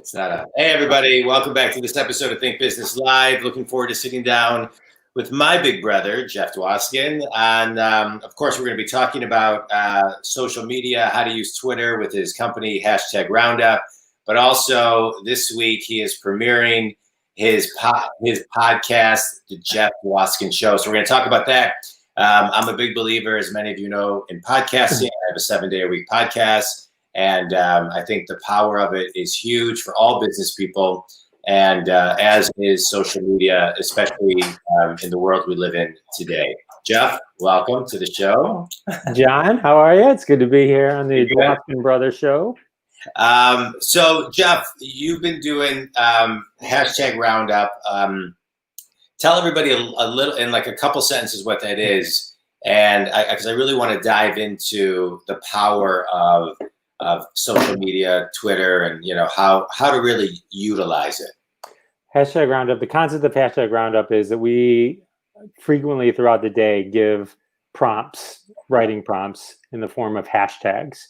It's not on. Hey, everybody. Welcome back to this episode of Think Business Live. Looking forward to sitting down with my big brother, Jon Dwoskin. And of course, we're going to be talking about social media, how to use Twitter with his company, #Roundup. But also this week, he is premiering his podcast, The Jon Dwoskin Show. So we're going to talk about that. I'm a big believer, as many of you know, in podcasting. I have a 7-day-a-week podcast. And I think the power of it is huge for all business people, and as is social media, especially in the world we live in today. Jeff, welcome to the show. John, how are you? It's good to be here on the Dwoskin Brothers Show. So, Jeff, you've been doing #Roundup. Tell everybody a little, in like a couple sentences, what that is, and because I really want to dive into the power of social media, Twitter, and how to really utilize it. #Roundup. The concept of #Roundup is that we frequently throughout the day give prompts, writing prompts in the form of hashtags.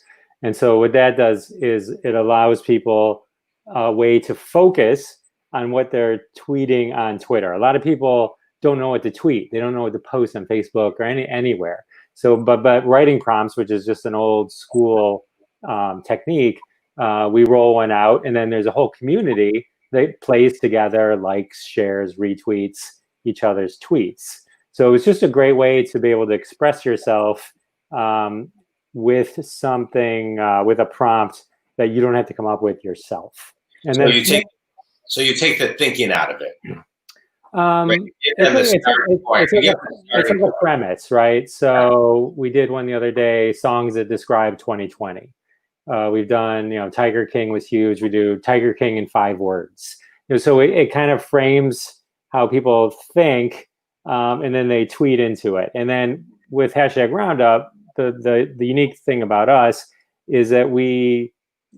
And so what that does is it allows people a way to focus on what they're tweeting on Twitter. A lot of people don't know what to tweet. They don't know what to post on Facebook or anywhere. So, but writing prompts, which is just an old school technique, we roll one out, and then there's a whole community that plays together, likes, shares, retweets each other's tweets. So it's just a great way to be able to express yourself with something, with a prompt that you don't have to come up with yourself. And so you take the thinking out of it. It's like a premise, right? So we did one the other day, songs that describe 2020. We've done, Tiger King was huge. We do Tiger King in 5 words. So it kind of frames how people think, and then they tweet into it. And then with #Roundup, the unique thing about us is that we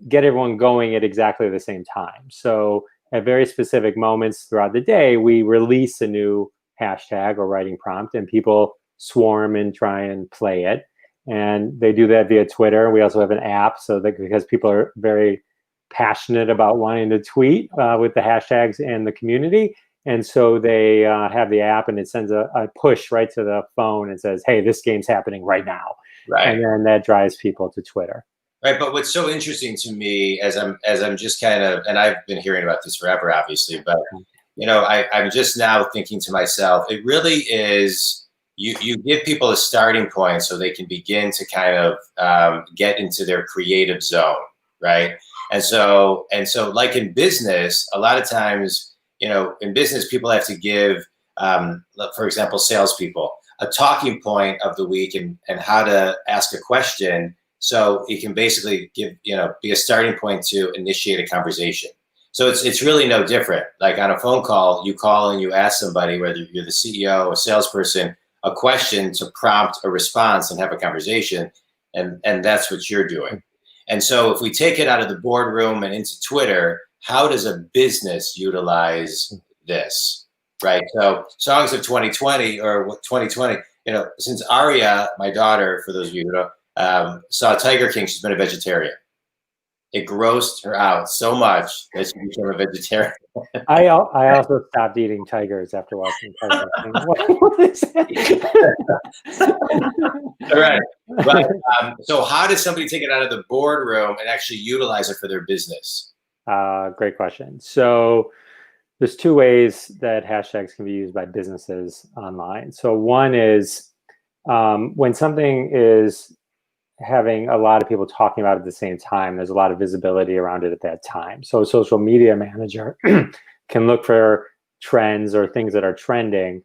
get everyone going at exactly the same time. So at very specific moments throughout the day, we release a new hashtag or writing prompt, and people swarm and try and play it. And they do that via Twitter. We also have an app, so that because people are very passionate about wanting to tweet with the hashtags and the community. And so they have the app, and it sends a push right to the phone and says, hey, this game's happening right now. Right. And then that drives people to Twitter. Right. But what's so interesting to me as I'm just kind of, and I've been hearing about this forever, obviously, but, I'm just now thinking to myself, it really is, you give people a starting point so they can begin to kind of get into their creative zone, right? And so like in business, a lot of times, in business, people have to give, for example, salespeople, a talking point of the week and how to ask a question, so it can basically give, be a starting point to initiate a conversation. So it's really no different. Like on a phone call, you call and you ask somebody, whether you're the CEO or salesperson, a question to prompt a response and have a conversation. And that's what you're doing. And so if we take it out of the boardroom and into Twitter, how does a business utilize this, right? So songs of 2020 or 2020, since Aria, my daughter, for those of you who know, saw Tiger King, she's been a vegetarian. It grossed her out so much that she became a vegetarian. I also stopped eating tigers after watching Tiger King. What is that? All right. But, so how does somebody take it out of the boardroom and actually utilize it for their business? Great question. So there's 2 ways that hashtags can be used by businesses online. So one is when something is having a lot of people talking about it at the same time, there's a lot of visibility around it at that time. So a social media manager can look for trends or things that are trending,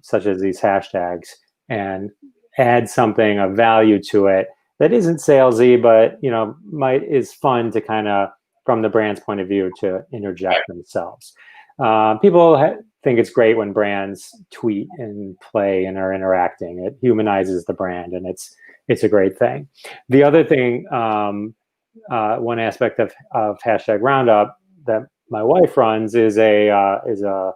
such as these hashtags, and add something of value to it that isn't salesy, but is fun to kind of, from the brand's point of view, to interject themselves. People think it's great when brands tweet and play and are interacting. It humanizes the brand, and it's a great thing. The other thing, one aspect of #Roundup that my wife runs is a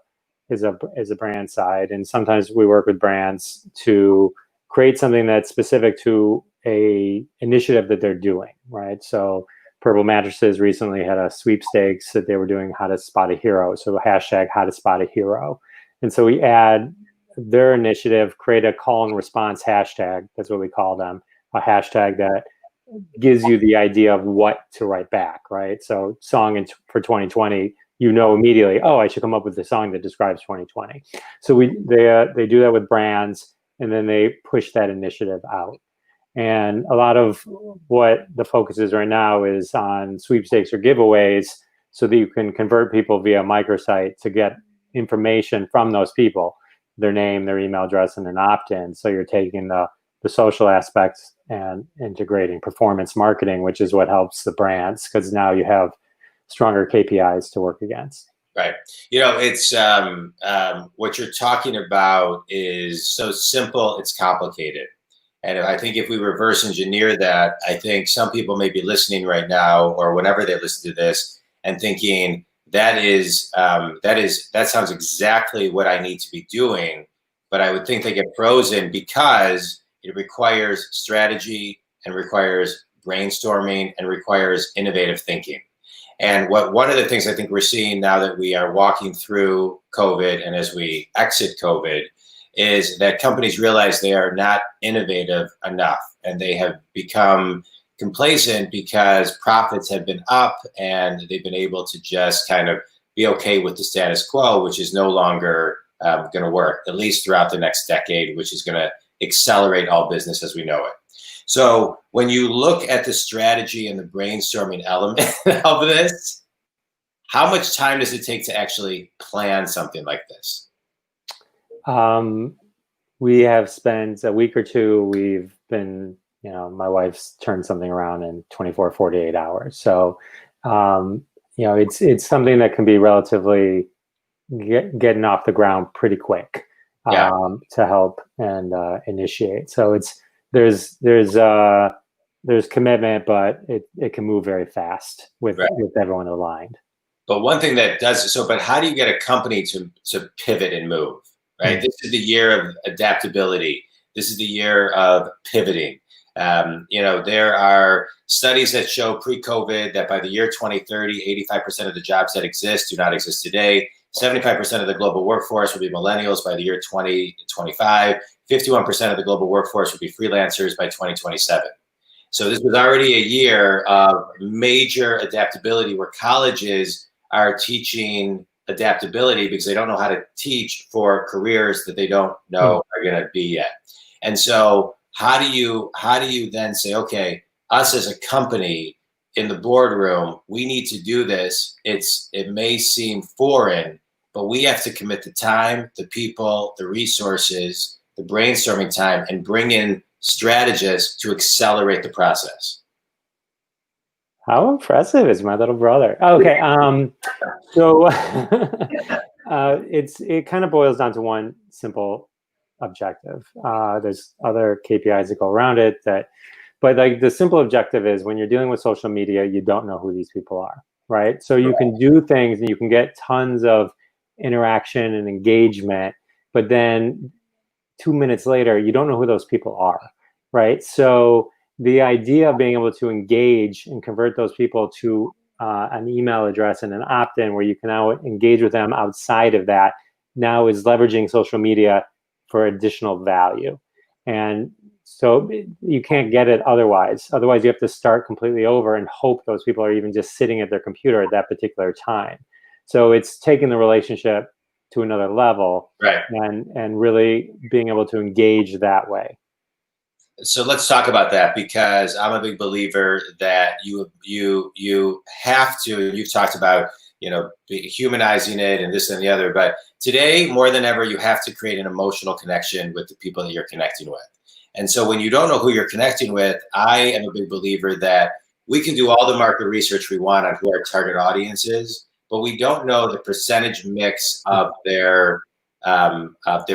brand side, and sometimes we work with brands to create something that's specific to a initiative that they're doing, right? So Purple Mattresses recently had a sweepstakes that they were doing how to spot a hero. So hashtag how to spot a hero. And so we add their initiative, create a call and response hashtag. That's what we call them, a hashtag that gives you the idea of what to write back, right? So for 2020, you know immediately, oh, I should come up with a song that describes 2020. So they do that with brands, and then they push that initiative out. And a lot of what the focus is right now is on sweepstakes or giveaways so that you can convert people via microsite to get information from those people, their name, their email address, and an opt-in. So you're taking the social aspects and integrating performance marketing, which is what helps the brands, because now you have stronger KPIs to work against. Right. It's what you're talking about is so simple, it's complicated. And I think if we reverse engineer that, I think some people may be listening right now or whenever they listen to this and thinking that sounds exactly what I need to be doing. But I would think they get frozen because it requires strategy and requires brainstorming and requires innovative thinking. And one of the things I think we're seeing now that we are walking through COVID and as we exit COVID is that companies realize they are not innovative enough, and they have become complacent because profits have been up and they've been able to just kind of be okay with the status quo, which is no longer going to work, at least throughout the next decade, which is going to accelerate all business as we know it. So when you look at the strategy and the brainstorming element of this, how much time does it take to actually plan something like this? We have spent a week or two. We've been, my wife's turned something around in 24, 48 hours. So, it's something that can be relatively getting off the ground pretty quick to help and initiate. So there's commitment, but it can move very fast with everyone aligned. But one thing that does but how do you get a company to pivot and move? Right. This is the year of adaptability. This is the year of pivoting. There are studies that show pre-COVID that by the year 2030, 85% of the jobs that exist do not exist today. 75% of the global workforce will be millennials by the year 2025. 51% of the global workforce will be freelancers by 2027. So this was already a year of major adaptability where colleges are teaching adaptability because they don't know how to teach for careers that they don't know are going to be yet. And so how do you then say, okay, us as a company in the boardroom, we need to do this. It may seem foreign, but we have to commit the time, the people, the resources, the brainstorming time, and bring in strategists to accelerate the process. How impressive is my little brother? Okay, so it kind of boils down to one simple objective. There's other KPIs that go around it, but like the simple objective is when you're dealing with social media, you don't know who these people are, right? So you can do things and you can get tons of interaction and engagement, but then 2 minutes later, you don't know who those people are, right? So the idea of being able to engage and convert those people to an email address and an opt-in where you can now engage with them outside of that now is leveraging social media for additional value. And so you can't get it otherwise. Otherwise, you have to start completely over and hope those people are even just sitting at their computer at that particular time. So it's taking the relationship to another level, right, and really being able to engage that way. So let's talk about that, because I'm a big believer that you have to. You've talked about humanizing it and this and the other, but today more than ever, you have to create an emotional connection with the people that you're connecting with. And so when you don't know who you're connecting with, I am a big believer that we can do all the market research we want on who our target audience is, but we don't know the percentage mix of their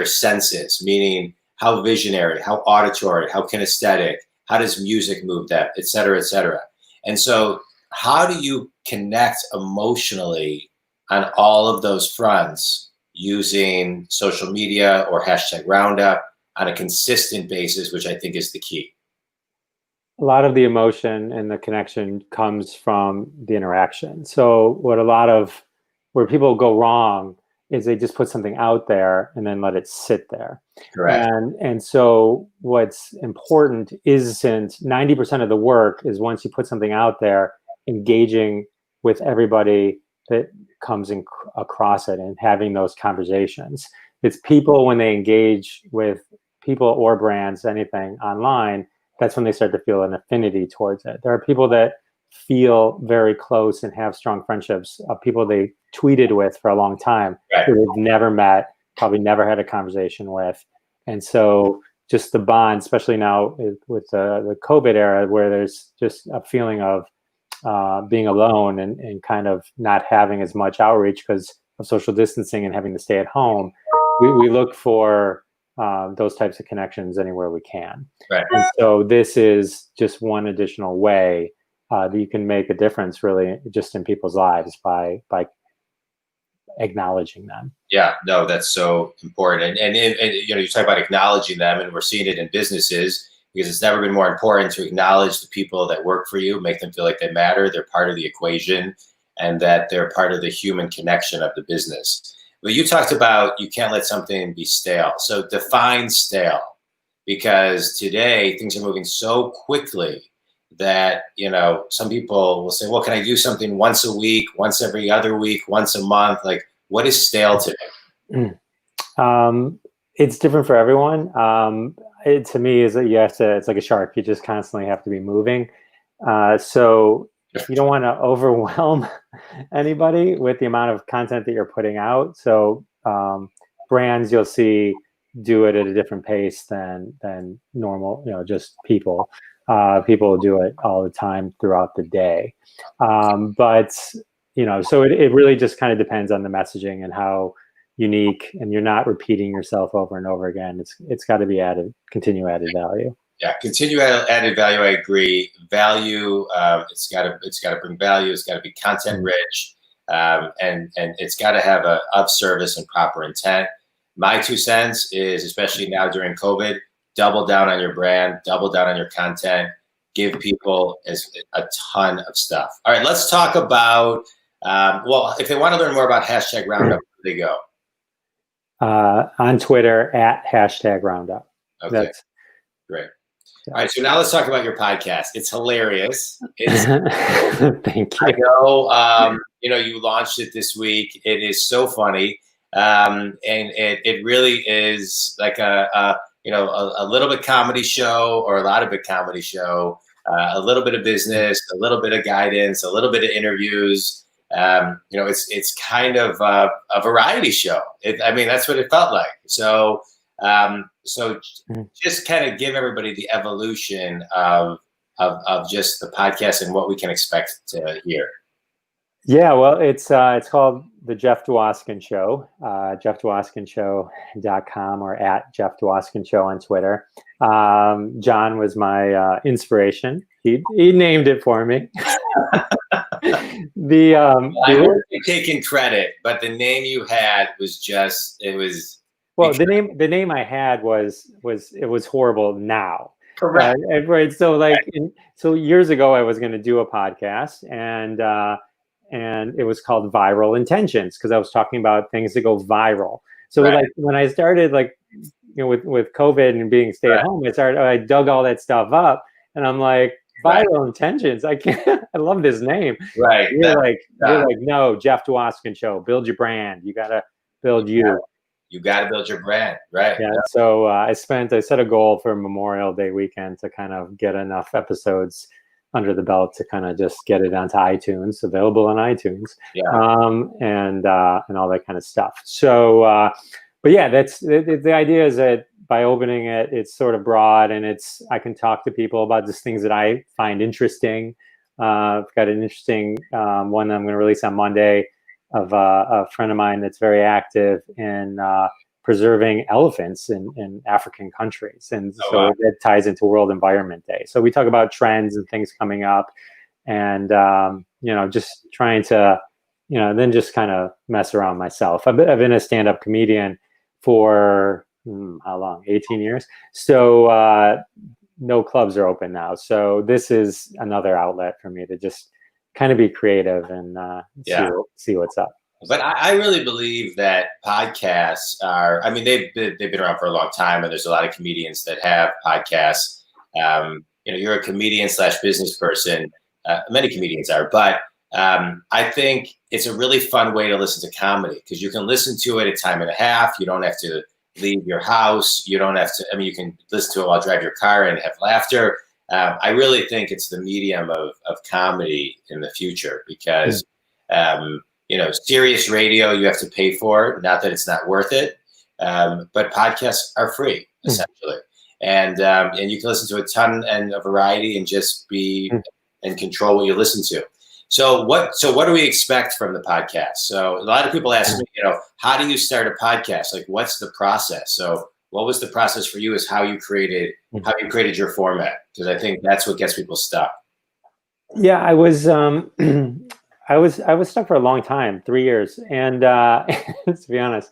senses, meaning how visionary, how auditory, how kinesthetic, how does music move them, et cetera, et cetera. And so how do you connect emotionally on all of those fronts using social media or hashtag Roundup on a consistent basis, which I think is the key? a lot of the emotion and the connection comes from the interaction. So where people go wrong is they just put something out there and then let it sit there. Correct. And so what's important isn't 90% of the work is once you put something out there, engaging with everybody that comes across it and having those conversations. It's people when they engage with people or brands, anything online, that's when they start to feel an affinity towards it. There are people that feel very close and have strong friendships of people they tweeted with for a long time, Right. who they've never met, probably never had a conversation with. And so just the bond, especially now with the COVID era, where there's just a feeling of being alone and kind of not having as much outreach because of social distancing and having to stay at home, we look for those types of connections anywhere we can. Right. And so this is just one additional way that you can make a difference really just in people's lives by acknowledging them. Yeah, no, that's so important. And you know, you talk about acknowledging them, and we're seeing it in businesses because it's never been more important to acknowledge the people that work for you, make them feel like they matter, they're part of the equation, and that they're part of the human connection of the business. Well, you talked about you can't let something be stale. So define stale, because today things are moving so quickly that, you know, some people will say, well, can I do something once a week, once every other week, once a month? Like, what is stale today? It's different for everyone. It to me is that it's like a shark. You just constantly have to be moving. So you don't want to overwhelm anybody with the amount of content that you're putting out. So brands you'll see do it at a different pace than normal, you know, just people. People do it all the time throughout the day. But, you know, so it really just kind of depends on the messaging and how unique, and you're not repeating yourself over and over again. It's got to be continue added value. Yeah, continue added value. I agree. Value. It's got to bring value. It's got to be content rich, and it's got to have a of service and proper intent. My 2 cents is, especially now during COVID, double down on your brand, double down on your content, give people a ton of stuff. All right, let's talk about. Well, if they want to learn more about hashtag Roundup, where do they go? On Twitter at hashtag Roundup. Okay, that's great. All right, so now let's talk about your podcast. It's hilarious. Thank you. I know, you know, you launched it this week. It is so funny, and it really is like a little bit comedy show, or a lot of bit comedy show, a little bit of business, a little bit of guidance, a little bit of interviews. You know, it's kind of a variety show. I mean, that's what it felt like. So just kind of give everybody the evolution of just the podcast and what we can expect to hear. Yeah, well, it's called the Jeff Dwoskin Show, jeffdwoskinshow.com, or at Jeff Dwoskin Show on Twitter. John was my inspiration. He named it for me. I wouldn't be taking credit, but the name you had was just, it was. Well, the name I had was horrible now. Correct. Right. So like, so years ago, I was going to do a podcast, and it was called Viral Intentions, because I was talking about things that go viral. So like when I started, like, you know, with COVID and being stay at home, I dug all that stuff up, and I'm like, Viral Intentions. I can't. I love this name. Right. You're like, no, Jeff Dwoskin Show. Build your brand. You gotta build you. You got to build your brand, right? Yeah. So I set a goal for Memorial Day weekend to kind of get enough episodes under the belt to kind of just get it onto iTunes, available on iTunes, and all that kind of stuff. So, but yeah, that's the idea, is that by opening it, it's sort of broad, and I can talk to people about just things that I find interesting. I've got an interesting one that I'm going to release on Monday of a friend of mine that's very active in preserving elephants in African countries. And so it ties into World Environment Day. So we talk about trends and things coming up, and, you know, just trying to, you know, then just kind of mess around myself. I've been a stand-up comedian for how long? 18 years. So no clubs are open now. So this is another outlet for me to just kind of be creative and see what's up. But I really believe that podcasts are, I mean, they've been around for a long time, and there's a lot of comedians that have podcasts. You're a comedian / business person. Many comedians are, but I think it's a really fun way to listen to comedy because you can listen to it at time and a half. You don't have to leave your house. You don't have to, I mean, you can listen to it while drive your car and have laughter. I really think it's the medium of comedy in the future because, serious radio, you have to pay for, not that it's not worth it. But podcasts are free, essentially. And you can listen to a ton and a variety and just be and control what you listen to. So what do we expect from the podcast? So a lot of people ask me, how do you start a podcast? Like, what's the process? So what was the process for you? Is how you created your format? Because I think that's what gets people stuck. Yeah, I was I was stuck for a long time, 3 years, and to be honest,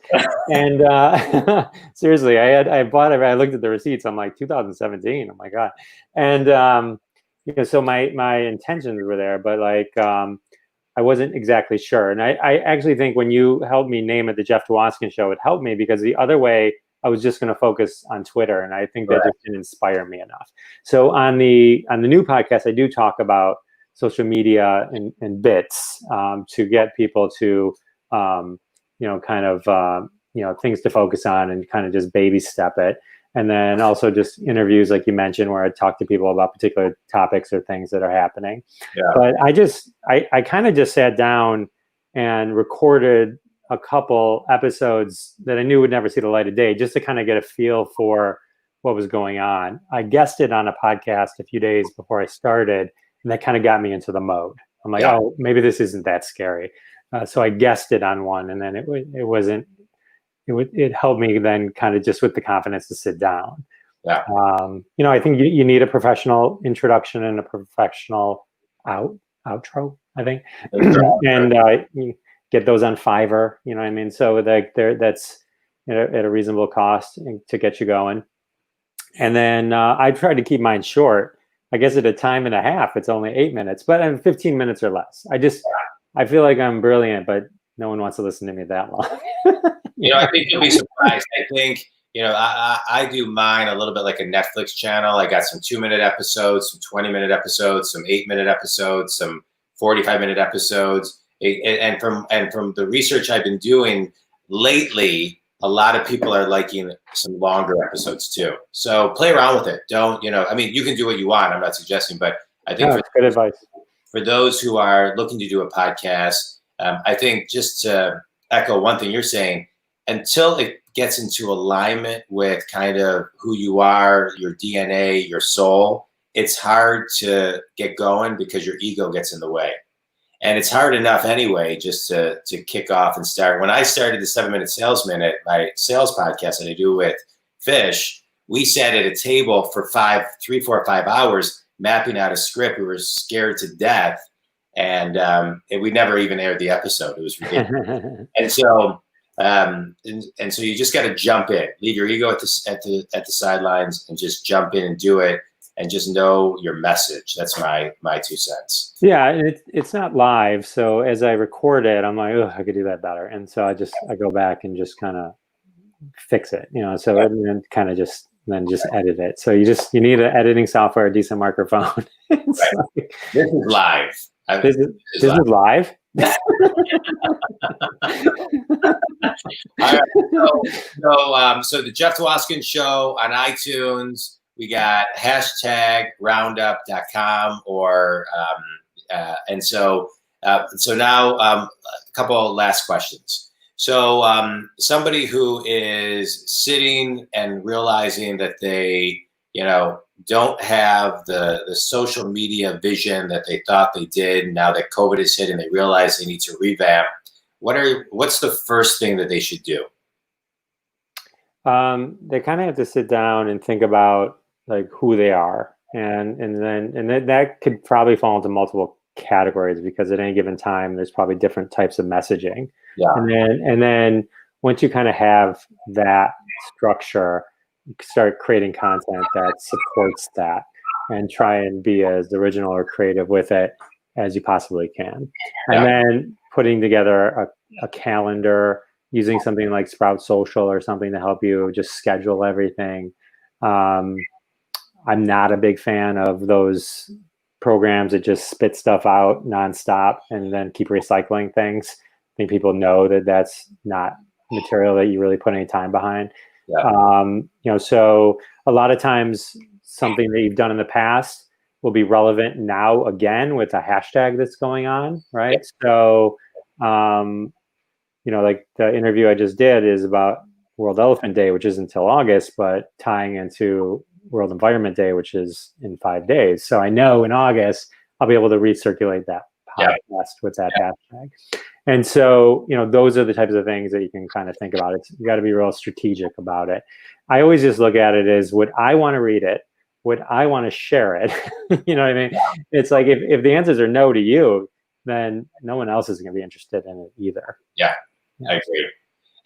and seriously, I bought it. I looked at the receipts. I'm like 2017. Oh my god, and so my intentions were there, but like I wasn't exactly sure. And I actually think when you helped me name it the Jeff Dwoskin Show, it helped me because the other way I was just going to focus on Twitter, and I think that just didn't inspire me enough. So on the new podcast, I do talk about social media and bits to get people to, things to focus on and kind of just baby step it. And then also just interviews, like you mentioned, where I talk to people about particular topics or things that are happening. Yeah. But I kind of just sat down and recorded a couple episodes that I knew would never see the light of day, just to kind of get a feel for what was going on. I guested on a podcast a few days before I started, and that kind of got me into the mode. I'm like, oh, maybe this isn't that scary. So I guested on one, and then it helped me then kind of just with the confidence to sit down. Yeah. I think you need a professional introduction and a professional outro, I think. And you get those on Fiverr, you know what I mean? So that's at a reasonable cost to get you going. And then I tried to keep mine short. I guess at a time and a half, it's only 8 minutes, but I'm 15 minutes or less. I feel like I'm brilliant, but no one wants to listen to me that long. I think you'll be surprised. I think, I do mine a little bit like a Netflix channel. I got some 2-minute episodes, some 20-minute episodes, some 8-minute episodes, some 45-minute episodes. And from the research I've been doing lately, a lot of people are liking some longer episodes too. So play around with it. Don't, you can do what you want. I'm not suggesting, but I think good advice. For those who are looking to do a podcast, I think just to echo one thing you're saying, until it gets into alignment with kind of who you are, your DNA, your soul, it's hard to get going because your ego gets in the way. And it's hard enough anyway, just to kick off and start. When I started the 7-Minute Sales Minute, my sales podcast that I do with Fish, we sat at a table for 3, 4, 5 hours mapping out a script. We were scared to death, and we never even aired the episode. It was ridiculous. And so, and so you just got to jump in, leave your ego at the sidelines, and just jump in and do it. And just know your message. That's my 2 cents. Yeah, and it's not live, so as I record it, I'm like, oh, I could do that better. And so I go back and just kind of fix it, So and then kind of just edit it. So you need an editing software, a decent microphone. Right. This is live. This is live. All right. So the Jeff Dwoskin Show on iTunes. We got #Roundup.com and so now a couple last questions. So somebody who is sitting and realizing that they, don't have the social media vision that they thought they did. Now that COVID has hit and they realize they need to revamp, what's the first thing that they should do? They kind of have to sit down and think about like who they are, and then that could probably fall into multiple categories because at any given time there's probably different types of messaging. Yeah. And then once you kind of have that structure, start creating content that supports that, and try and be as original or creative with it as you possibly can. And then putting together a calendar, using something like Sprout Social or something to help you just schedule everything. I'm not a big fan of those programs that just spit stuff out nonstop and then keep recycling things. I think people know that that's not material that you really put any time behind. So a lot of times something that you've done in the past will be relevant now again with a hashtag that's going on, right? So, like the interview I just did is about World Elephant Day, which isn't until August, but tying into World Environment Day, which is in 5 days. So I know in August, I'll be able to recirculate that podcast with that hashtag. And so, those are the types of things that you can kind of think about. You got to be real strategic about it. I always just look at it as, would I want to read it? Would I want to share it? You know what I mean? It's like, if the answers are no to you, then no one else is going to be interested in it either. Yeah, I agree.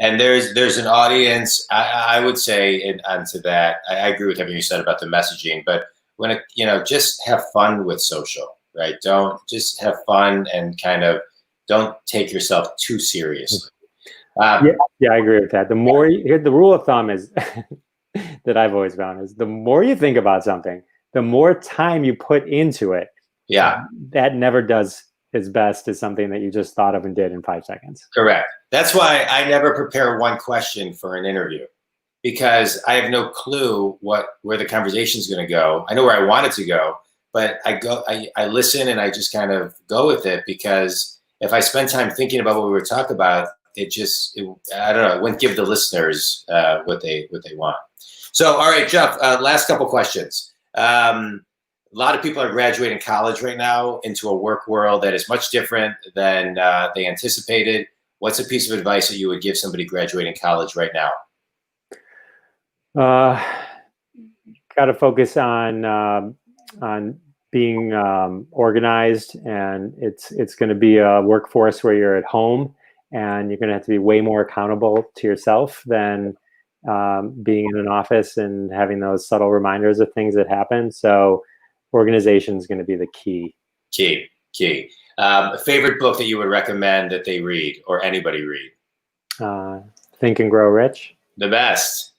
And there's an audience, I would say, and onto that, I agree with everything you said about the messaging, but when just have fun with social, right? Don't just have fun and kind of don't take yourself too seriously. I agree with that. The more the rule of thumb is that I've always found is the more you think about something, the more time you put into it. Yeah. That never does as best as something that you just thought of and did in 5 seconds. Correct. That's why I never prepare one question for an interview, because I have no clue where the conversation is going to go. I know where I want it to go, but I listen and I just kind of go with it, because if I spend time thinking about what we were talking about, I don't know, it wouldn't give the listeners what they want. So, all right, Jeff, last couple questions. A lot of people are graduating college right now into a work world that is much different than they anticipated. What's a piece of advice that you would give somebody graduating college right now? Got to focus on being organized, and it's going to be a workforce where you're at home, and you're going to have to be way more accountable to yourself than being in an office and having those subtle reminders of things that happen. So organization is going to be the key. A favorite book that you would recommend that they read, or anybody read? Think and Grow Rich. The best.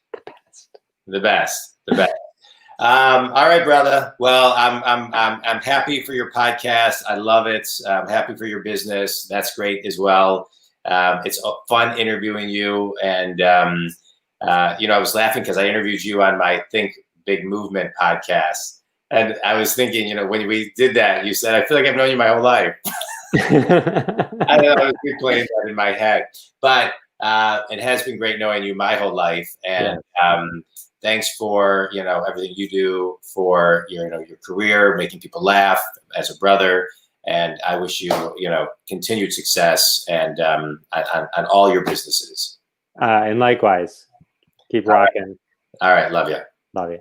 All right, brother. Well, I'm happy for your podcast. I love it. I'm happy for your business. That's great as well. It's fun interviewing you. And, I was laughing because I interviewed you on my Think Big Movement podcast. And I was thinking, when we did that, you said, I feel like I've known you my whole life. I know, I was replaying that in my head. But it has been great knowing you my whole life. And thanks for, everything you do for your career, making people laugh as a brother. And I wish you, continued success and on all your businesses. And likewise, keep rocking. All right. Love you. Love you.